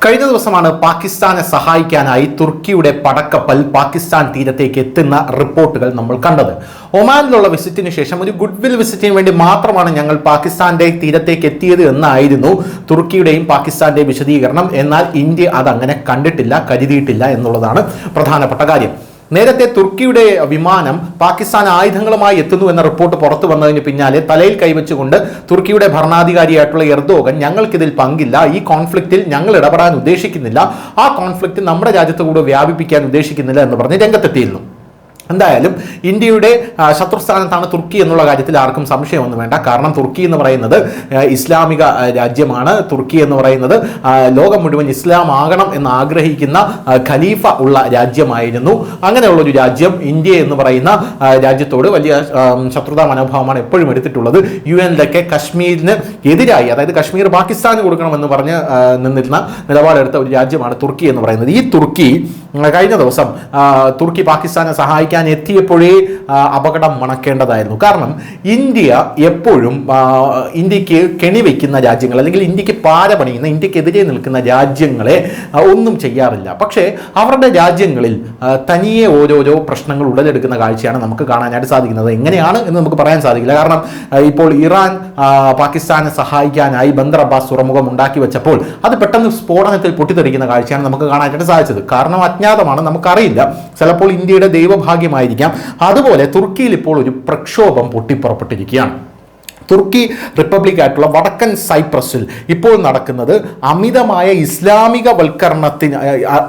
കഴിഞ്ഞ ദിവസമാണ് പാകിസ്ഥാനെ സഹായിക്കാനായി തുർക്കിയുടെ പടക്കപ്പൽ പാകിസ്ഥാൻ തീരത്തേക്ക് എത്തുന്ന റിപ്പോർട്ടുകൾ നമ്മൾ കണ്ടത്. ഒമാനിലുള്ള വിസിറ്റിന് ശേഷം ഒരു ഗുഡ്വിൽ വിസിറ്റിന് വേണ്ടി മാത്രമാണ് ഞങ്ങൾ പാകിസ്ഥാന്റെ തീരത്തേക്ക് എത്തിയത് എന്നായിരുന്നു തുർക്കിയുടെയും പാകിസ്ഥാന്റെയും വിശദീകരണം. എന്നാൽ ഇന്ത്യ അതങ്ങനെ കണ്ടിട്ടില്ല, കരുതിയിട്ടില്ല എന്നുള്ളതാണ് പ്രധാനപ്പെട്ട കാര്യം. നേരത്തെ തുർക്കിയുടെ വിമാനം പാകിസ്ഥാൻ ആയുധങ്ങളുമായി എത്തുന്നു എന്ന റിപ്പോർട്ട് പുറത്തു വന്നതിന് പിന്നാലെ തലയിൽ കൈവച്ചുകൊണ്ട് തുർക്കിയുടെ ഭരണാധികാരിയായിട്ടുള്ള എർദോഗൻ ഞങ്ങൾക്കിതിൽ പങ്കില്ല, ഈ കോൺഫ്ലിക്റ്റിൽ ഞങ്ങൾ ഇടപെടാൻ ഉദ്ദേശിക്കുന്നില്ല, ആ കോൺഫ്ലിക്റ്റ് നമ്മുടെ രാജ്യത്ത് കൂടെ വ്യാപിപ്പിക്കാൻ ഉദ്ദേശിക്കുന്നില്ല എന്ന് പറഞ്ഞ് രംഗത്തെത്തിയിരുന്നു. എന്തായാലും ഇന്ത്യയുടെ ശത്രുസ്ഥാനത്താണ് തുർക്കി എന്നുള്ള കാര്യത്തിൽ ആർക്കും സംശയമൊന്നും വേണ്ട. കാരണം തുർക്കി എന്ന് പറയുന്നത് ഇസ്ലാമിക രാജ്യമാണ്. തുർക്കി എന്ന് പറയുന്നത് ലോകം മുഴുവൻ ഇസ്ലാം ആകണം എന്ന് ആഗ്രഹിക്കുന്ന ഖലീഫ ഉള്ള രാജ്യമായിരുന്നു. അങ്ങനെയുള്ളൊരു രാജ്യം ഇന്ത്യ എന്ന് പറയുന്ന രാജ്യത്തോട് വലിയ ശത്രുതാ മനോഭാവമാണ് എപ്പോഴും എടുത്തിട്ടുള്ളത്. UN-ലൊക്കെ കശ്മീരിന് എതിരായി, അതായത് കശ്മീർ പാകിസ്ഥാന് കൊടുക്കണമെന്ന് പറഞ്ഞ് നിന്നിരുന്ന നിലപാടെടുത്ത ഒരു രാജ്യമാണ് തുർക്കി എന്ന് പറയുന്നത്. ഈ തുർക്കി കഴിഞ്ഞ ദിവസം തുർക്കി പാകിസ്ഥാനെ സഹായിക്കാൻ എത്തിയപ്പോഴേ അപകടം മണക്കേണ്ടതായിരുന്നു. കാരണം ഇന്ത്യ എപ്പോഴും ഇന്ത്യക്ക് കെണിവെക്കുന്ന രാജ്യങ്ങൾ, അല്ലെങ്കിൽ ഇന്ത്യക്ക് പാരപണിയുന്ന, ഇന്ത്യക്കെതിരെ നിൽക്കുന്ന രാജ്യങ്ങളെ ഒന്നും ചെയ്യാറില്ല. പക്ഷേ അവരുടെ രാജ്യങ്ങളിൽ തനിയെ ഓരോരോ പ്രശ്നങ്ങൾ ഉടലെടുക്കുന്ന കാഴ്ചയാണ് നമുക്ക് കാണാനായിട്ട് സാധിക്കുന്നത്. എങ്ങനെയാണ് എന്ന് നമുക്ക് പറയാൻ സാധിക്കില്ല. കാരണം ഇപ്പോൾ ഇറാൻ പാകിസ്ഥാനെ സഹായിക്കാനായി ബന്ദർ അബ്ബാസ് തുറമുഖം ഉണ്ടാക്കി വെച്ചപ്പോൾ അത് പെട്ടെന്ന് സ്ഫോടനത്തിൽ പൊട്ടിത്തെറിക്കുന്ന കാഴ്ചയാണ് നമുക്ക് കാണാനായിട്ട് സാധിച്ചത്. കാരണം അജ്ഞാതമാണ്, നമുക്കറിയില്ല. ചിലപ്പോൾ ഇന്ത്യയുടെ ദൈവഭാഗ്യമായിരിക്കാം. അതുപോലെ തുർക്കിയിൽ ഇപ്പോൾ ഒരു പ്രക്ഷോഭം പൊട്ടിപ്പുറപ്പെട്ടിരിക്കുകയാണ്. തുർക്കി റിപ്പബ്ലിക് ആയിട്ടുള്ള വടക്കൻ സൈപ്രസിൽ ഇപ്പോൾ നടക്കുന്നത് അമിതമായ ഇസ്ലാമിക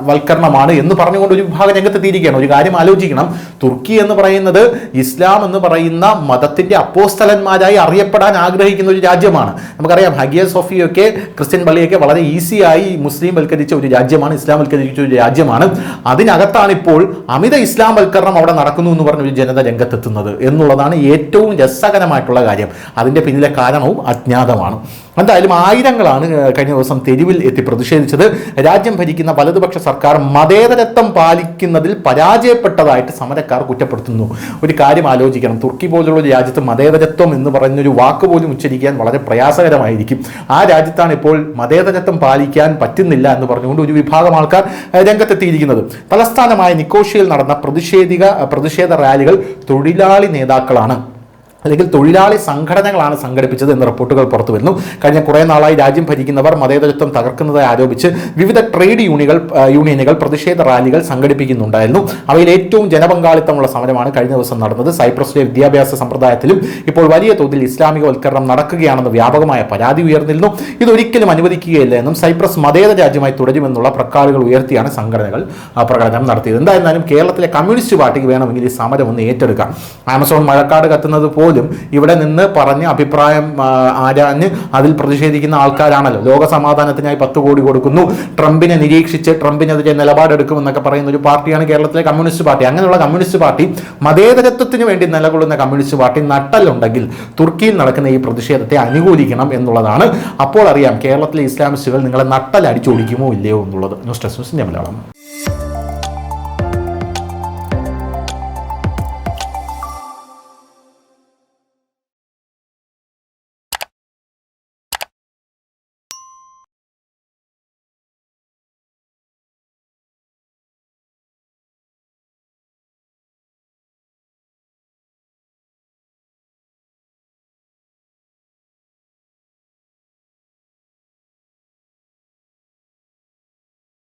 വൽക്കരണമാണ് എന്ന് പറഞ്ഞുകൊണ്ട് ഒരു വിഭാഗം രംഗത്തെത്തിയിരിക്കുകയാണ്. ഒരു കാര്യം ആലോചിക്കണം, തുർക്കി എന്ന് പറയുന്നത് ഇസ്ലാം എന്ന് പറയുന്ന മതത്തിന്റെ അപ്പോസ്തലന്മാരായി അറിയപ്പെടാൻ ആഗ്രഹിക്കുന്ന ഒരു രാജ്യമാണ്. നമുക്കറിയാം, ഹഗിയ സോഫിയൊക്കെ ക്രിസ്ത്യൻ പള്ളിയൊക്കെ വളരെ ഈസിയായി മുസ്ലിം വൽക്കരിച്ച ഒരു രാജ്യമാണ്, ഇസ്ലാം വൽക്കരിച്ച ഒരു രാജ്യമാണ്. അതിനകത്താണ് ഇപ്പോൾ അമിത ഇസ്ലാം വൽക്കരണം അവിടെ നടക്കുന്നു എന്ന് പറഞ്ഞ ഒരു ജനത രംഗത്തെത്തുന്നത് എന്നുള്ളതാണ് ഏറ്റവും രസകരമായിട്ടുള്ള കാര്യം. അതിൻ്റെ പിന്നിലെ കാരണവും അജ്ഞാതമാണ്. എന്തായാലും ആയിരങ്ങളാണ് കഴിഞ്ഞ ദിവസം തെരുവിൽ എത്തി പ്രതിഷേധിച്ചത്. രാജ്യം ഭരിക്കുന്ന വലതുപക്ഷ സർക്കാർ മതേതരത്വം പാലിക്കുന്നതിൽ പരാജയപ്പെട്ടതായിട്ട് സമരക്കാർ കുറ്റപ്പെടുത്തുന്നു. ഒരു കാര്യം ആലോചിക്കണം, തുർക്കി പോലുള്ള ഒരു രാജ്യത്ത് മതേതരത്വം എന്ന് പറയുന്നൊരു വാക്ക് പോലും ഉച്ചരിക്കാൻ വളരെ പ്രയാസകരമായിരിക്കും. ആ രാജ്യത്താണ് ഇപ്പോൾ മതേതരത്വം പാലിക്കാൻ പറ്റുന്നില്ല എന്ന് പറഞ്ഞുകൊണ്ട് ഒരു വിഭാഗം ആൾക്കാർ രംഗത്തെത്തിയിരിക്കുന്നത്. തലസ്ഥാനമായ നിക്കോഷ്യയിൽ നടന്ന പ്രതിഷേധ റാലികൾ തൊഴിലാളി നേതാക്കളാണ്, അല്ലെങ്കിൽ തൊഴിലാളി സംഘടനകളാണ് സംഘടിപ്പിച്ചത് എന്ന റിപ്പോർട്ടുകൾ പുറത്തു വരുന്നു. കഴിഞ്ഞ കുറേ നാളായി രാജ്യം ഭരിക്കുന്നവർ മതേതരത്വം തകർക്കുന്നതായി ആരോപിച്ച് വിവിധ ട്രേഡ് യൂണിയനുകൾ പ്രതിഷേധ റാലികൾ സംഘടിപ്പിക്കുന്നുണ്ടായിരുന്നു. അവയിൽ ഏറ്റവും ജനപങ്കാളിത്തമുള്ള സമരമാണ് കഴിഞ്ഞ ദിവസം നടന്നത്. സൈപ്രസിലെ വിദ്യാഭ്യാസ സമ്പ്രദായത്തിലും ഇപ്പോൾ വലിയ തോതിൽ ഇസ്ലാമികവൽക്കരണം നടക്കുകയാണെന്ന് വ്യാപകമായ പരാതി ഉയർന്നിരുന്നു. ഇതൊരിക്കലും അനുവദിക്കുകയില്ല എന്നും സൈപ്രസ് മതേതര രാജ്യമായി തുടരുമെന്നുള്ള പ്രഖ്യാപനങ്ങൾ ഉയർത്തിയാണ് സംഘടനകൾ പ്രകടനം നടത്തിയത്. എന്തായിരുന്നാലും കേരളത്തിലെ കമ്മ്യൂണിസ്റ്റ് പാർട്ടിക്ക് വേണമെങ്കിൽ ഈ സമരം ഒന്ന് ഏറ്റെടുക്കാം. ആമസോൺ മഴക്കാട് കത്തുന്നത് ഇവിടെ നിന്ന് പറഞ്ഞ് അഭിപ്രായം ആരാഞ്ഞ് അതിൽ പ്രതിഷേധിക്കുന്ന ആൾക്കാരാണല്ലോ. ലോക സമാധാനത്തിനായി 10 കോടി കൊടുക്കുന്നു, ട്രംപിനെ നിരീക്ഷിച്ച് ട്രംപിനെതിരെ നിലപാടെടുക്കുമെന്നൊക്കെ പറയുന്ന ഒരു പാർട്ടിയാണ് കേരളത്തിലെ കമ്മ്യൂണിസ്റ്റ് പാർട്ടി. അങ്ങനെയുള്ള കമ്മ്യൂണിസ്റ്റ് പാർട്ടി, മതേതരത്വത്തിന് വേണ്ടി നിലകൊള്ളുന്ന കമ്മ്യൂണിസ്റ്റ് പാർട്ടി നട്ടലുണ്ടെങ്കിൽ തുർക്കിയിൽ നടക്കുന്ന ഈ പ്രതിഷേധത്തെ അനുകൂലിക്കണം എന്നുള്ളതാണ്. അപ്പോൾ അറിയാം കേരളത്തിലെ ഇസ്ലാമിസ്റ്റുകൾ നിങ്ങളെ നട്ടൽ അടിച്ചോടിക്കുമോ ഇല്ലയോ എന്നുള്ളത്. News desk Malayalam.